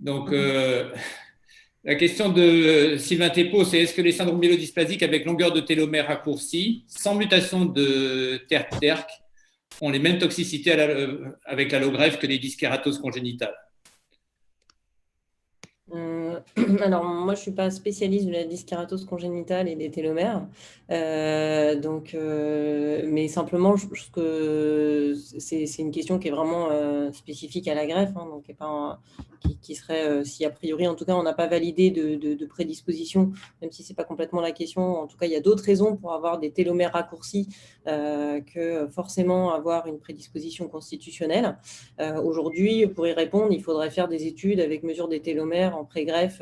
Donc, la question de Sylvain Thépeau, c'est est-ce que les syndromes myélodysplasiques avec longueur de télomère raccourcie, sans mutation de TERC, ont les mêmes toxicités avec l'allogreffe que les dyskératoses congénitales? Euh, Alors, moi, je ne suis pas spécialiste de la dyskératose congénitale et des télomères. Mais simplement, que c'est une question qui est vraiment spécifique à la greffe, hein, donc qui serait, si a priori, en tout cas, on n'a pas validé de prédisposition, même si ce n'est pas complètement la question. En tout cas, il y a d'autres raisons pour avoir des télomères raccourcis que forcément avoir une prédisposition constitutionnelle. Aujourd'hui, pour y répondre, il faudrait faire des études avec mesure des télomères en pré-greffe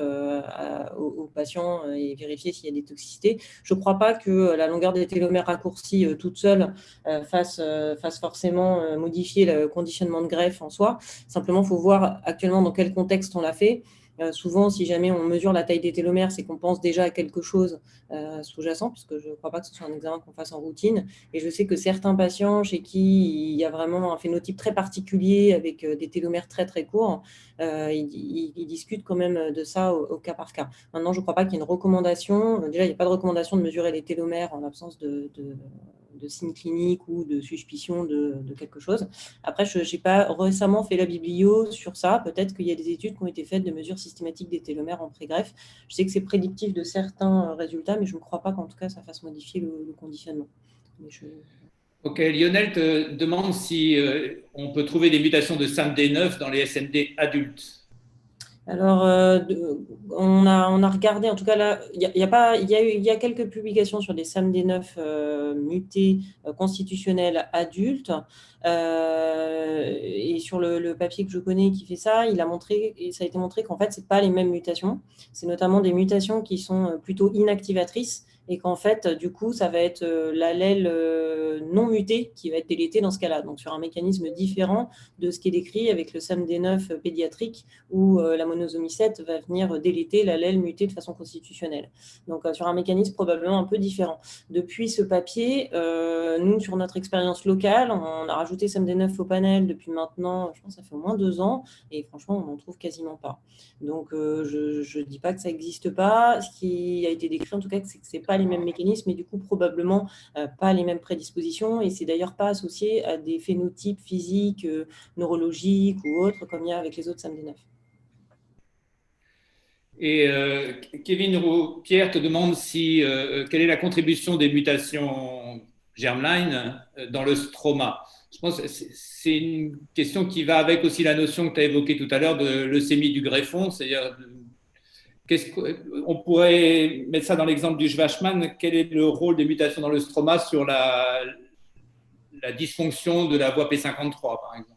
aux patients et vérifier s'il y a des toxicités. Je ne crois pas que la longueur des télomères raccourcis toute seule fasse forcément modifier le conditionnement de greffe en soi. Simplement, il faut voir actuellement dans quel contexte on l'a fait. Souvent, si jamais on mesure la taille des télomères, c'est qu'on pense déjà à quelque chose sous-jacent, puisque je ne crois pas que ce soit un examen qu'on fasse en routine. Et je sais que certains patients chez qui il y a vraiment un phénotype très particulier avec des télomères très très courts, ils discutent quand même de ça au cas par cas. Maintenant, je ne crois pas qu'il y ait une recommandation. Déjà, il n'y a pas de recommandation de mesurer les télomères en l'absence de signes cliniques ou de suspicion de quelque chose. Après, je n'ai pas récemment fait la biblio sur ça. Peut-être qu'il y a des études qui ont été faites de mesures systématiques des télomères en pré-greffe. Je sais que c'est prédictif de certains résultats, mais je ne crois pas qu'en tout cas, ça fasse modifier le conditionnement. Ok, Lionel te demande si on peut trouver des mutations de SAMD9 dans les SND adultes. Alors, on a regardé, en tout cas là, il y a quelques publications sur des SAMD9 mutés constitutionnels adultes. Et sur le papier que je connais qui fait ça, ça a été montré qu'en fait, ce n'est pas les mêmes mutations. C'est notamment des mutations qui sont plutôt inactivatrices et qu'en fait, du coup, ça va être l'allèle non muté qui va être délété dans ce cas-là. Donc, sur un mécanisme différent de ce qui est décrit avec le SAMD9 pédiatrique où la monosomie 7 va venir déléter l'allèle muté de façon constitutionnelle. Donc, sur un mécanisme probablement un peu différent. Depuis ce papier, nous, sur notre expérience locale, on a rajouté SAMD9 au panel depuis maintenant, je pense que ça fait au moins 2 ans, et franchement, on n'en trouve quasiment pas. Donc, je ne dis pas que ça n'existe pas. Ce qui a été décrit, en tout cas, c'est que ce n'est pas les mêmes mécanismes, et du coup, probablement pas les mêmes prédispositions, et c'est d'ailleurs pas associé à des phénotypes physiques, neurologiques ou autres, comme il y a avec les autres SAMD9. Et Kevin Roux-Pierre te demande quelle est la contribution des mutations germline dans le stroma. Je pense que c'est une question qui va avec aussi la notion que tu as évoquée tout à l'heure de leucémie du greffon, c'est-à-dire on pourrait mettre ça dans l'exemple du Schwarzman. Quel est le rôle des mutations dans le stroma sur la dysfonction de la voie P53, par exemple?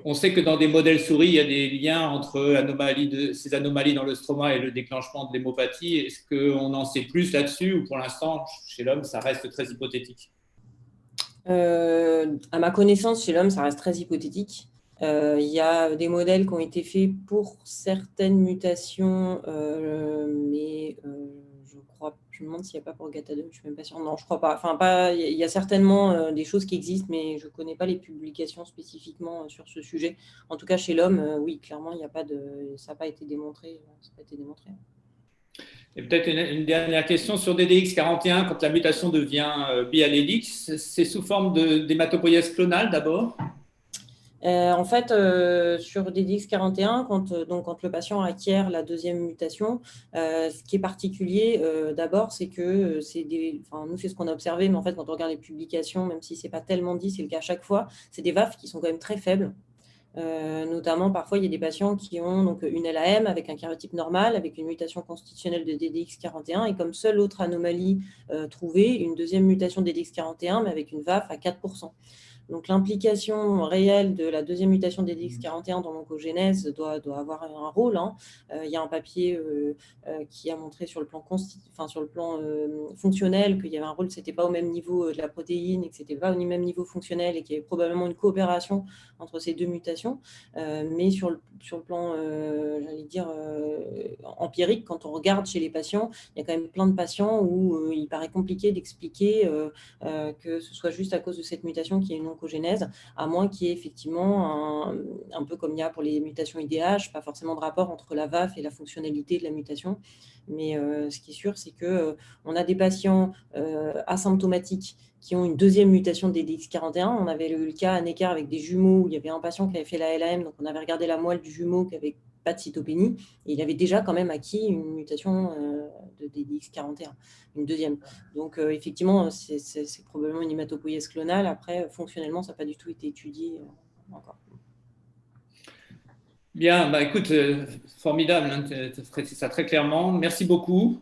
On sait que dans des modèles souris, il y a des liens entre ces anomalies dans le stroma et le déclenchement de l'hémopathie. Est-ce qu'on en sait plus là-dessus ou pour l'instant, chez l'homme, ça reste très hypothétique? À ma connaissance, chez l'homme, ça reste très hypothétique. Il y a des modèles qui ont été faits pour certaines mutations, mais je me demande s'il n'y a pas pour GATA2, je ne suis même pas sûre. Non, je ne crois pas. Enfin, il y a certainement des choses qui existent, mais je ne connais pas les publications spécifiquement sur ce sujet. En tout cas, chez l'homme, oui, clairement, il y a pas de, ça n'a pas été démontré. Ça n'a pas été démontré. Et peut-être une dernière question sur DDX41, quand la mutation devient biallélique, c'est sous forme d'hématopoïèse clonale d'abord? En fait, sur DDX41, quand le patient acquiert la deuxième mutation, ce qui est particulier d'abord, c'est que nous, c'est ce qu'on a observé, mais en fait, quand on regarde les publications, même si ce n'est pas tellement dit, c'est le cas à chaque fois, c'est des VAF qui sont quand même très faibles. Notamment, parfois, il y a des patients qui ont donc, une LAM avec un karyotype normal, avec une mutation constitutionnelle de DDX41, et comme seule autre anomalie trouvée, une deuxième mutation de DDX41, mais avec une VAF à 4%. Donc, l'implication réelle de la deuxième mutation des DX41 dans l'oncogénèse doit avoir un rôle. Hein. Il y a un papier qui a montré sur le plan, fonctionnel qu'il y avait un rôle, ce n'était pas au même niveau de la protéine et que ce n'était pas au même niveau fonctionnel et qu'il y avait probablement une coopération entre ces deux mutations. Mais sur le plan, j'allais dire, empirique, quand on regarde chez les patients, il y a quand même plein de patients où il paraît compliqué d'expliquer que ce soit juste à cause de cette mutation qu'il y a une l'oncogénèse, à moins qu'il y ait effectivement, un peu comme il y a pour les mutations IDH, pas forcément de rapport entre la VAF et la fonctionnalité de la mutation. Mais ce qui est sûr, c'est qu'on a des patients asymptomatiques qui ont une deuxième mutation de DDX41. On avait eu le cas à Necker avec des jumeaux où il y avait un patient qui avait fait la LAM, donc on avait regardé la moelle du jumeau qui avait pas de cytopénie, et il avait déjà quand même acquis une mutation de DDX41, une deuxième. Donc effectivement, c'est probablement une hématopoïèse clonale. Après, fonctionnellement, ça n'a pas du tout été étudié encore. Bien, bah écoute, formidable, hein, tu as traité ça très clairement. Merci beaucoup.